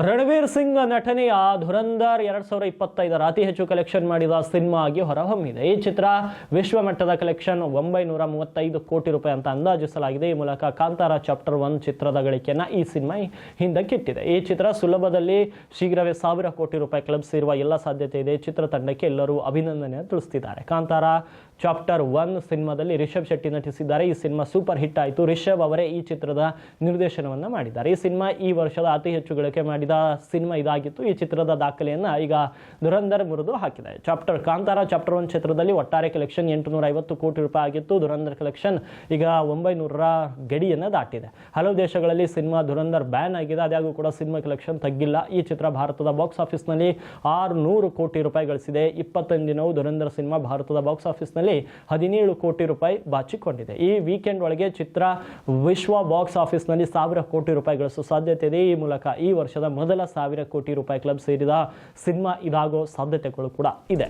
ರಣವೀರ್ ಸಿಂಗ್ ನಟನೆಯ ಧುರಂಧರ್ 2025 ಅತಿ ಹೆಚ್ಚು ಕಲೆಕ್ಷನ್ ಮಾಡಿದ ಸಿನಿಮಾ ಆಗಿ ಹೊರಹೊಮ್ಮಿದೆ. ಈ ಚಿತ್ರ ವಿಶ್ವಮಟ್ಟದ ಕಲೆಕ್ಷನ್ 935 ಕೋಟಿ ರೂಪಾಯಿ ಅಂತ ಅಂದಾಜಿಸಲಾಗಿದೆ. ಈ ಮೂಲಕ ಕಾಂತಾರ ಚಾಪ್ಟರ್ 1 ಚಿತ್ರದ ಗಳಿಕೆಯನ್ನು ಈ ಸಿನಿಮಾ ಹಿಂದಕ್ಕಿಟ್ಟಿದೆ. ಈ ಚಿತ್ರ ಸುಲಭದಲ್ಲಿ ಶೀಘ್ರವೇ 1000 ಕೋಟಿ ರೂಪಾಯಿ ಕ್ಲಬ್ಸಿರುವ ಎಲ್ಲ ಸಾಧ್ಯತೆ ಇದೆ. ಚಿತ್ರತಂಡಕ್ಕೆ ಎಲ್ಲರೂ ಅಭಿನಂದನೆ ತಿಳಿಸುತ್ತಿದ್ದಾರೆ. ಕಾಂತಾರ ಚಾಪ್ಟರ್ 1 ಸಿನಿಮಾದಲ್ಲಿ ರಿಷಬ್ ಶೆಟ್ಟಿ ನಟಿಸಿದ್ದಾರೆ. ಈ ಸಿನಿಮಾ ಸೂಪರ್ ಹಿಟ್ ಆಯಿತು. ರಿಷಬ್ ಅವರೇ ಈ ಚಿತ್ರದ ನಿರ್ದೇಶನವನ್ನು ಮಾಡಿದ್ದಾರೆ. ಈ ಸಿನಿಮಾ ಈ ವರ್ಷದ ಅತಿ ಹೆಚ್ಚು ಗಳಿಕೆ ಮಾಡಿದ ಸಿನಿಮಾ ಇದಾಗಿತ್ತು. ಈ ಚಿತ್ರದ ದಾಖಲೆಯನ್ನು ಈಗ ಧುರಂಧರ್ ಮುರಿದು ಹಾಕಿದೆ. ಕಾಂತಾರ ಚಾಪ್ಟರ್ 1 ಚಿತ್ರದಲ್ಲಿ ಒಟ್ಟಾರೆ ಕಲೆಕ್ಷನ್ 850 ಕೋಟಿ ರೂಪಾಯಿ ಆಗಿತ್ತು. ಧುರಂಧರ್ ಕಲೆಕ್ಷನ್ ಈಗ 900ರ ಗಡಿಯನ್ನು ದಾಟಿದೆ. ಹಲವು ದೇಶಗಳಲ್ಲಿ ಸಿನಿಮಾ ಧುರಂಧರ್ ಬ್ಯಾನ್ ಆಗಿದೆ. ಅದಾಗೂ ಕೂಡ ಸಿನಿಮಾ ಕಲೆಕ್ಷನ್ ತಗ್ಗಿಲ್ಲ. ಈ ಚಿತ್ರ ಭಾರತದ ಬಾಕ್ಸ್ ಆಫೀಸ್ನಲ್ಲಿ 600 ಕೋಟಿ ರೂಪಾಯಿ ಗಳಿಸಿದೆ. 25 ದಿನವೂ ಧುರಂಧರ್ ಸಿನಿಮಾ ಭಾರತದ ಬಾಕ್ಸ್ ಆಫೀಸ್ನಲ್ಲಿ 17 ಕೋಟಿ ರೂಪಾಯಿ ಬಾಚಿಕೊಂಡಿದೆ. ಈ ವೀಕೆಂಡ್ ಒಳಗೆ ಚಿತ್ರ ವಿಶ್ವ ಬಾಕ್ಸ್ ಆಫೀಸ್ನಲ್ಲಿ 1000 ಕೋಟಿ ರೂಪಾಯಿ ಗಳಿಸುವ ಸಾಧ್ಯತೆ ಇದೆ. ಈ ಮೂಲಕ ಈ ವರ್ಷದ ಮೊದಲ 1000 ಕೋಟಿ ರೂಪಾಯಿ ಕ್ಲಬ್ ಸೇರಿದ ಸಿನಿಮಾ ಇದಾಗೋ ಸಾಧ್ಯತೆಗಳು ಕೂಡ ಇದೆ.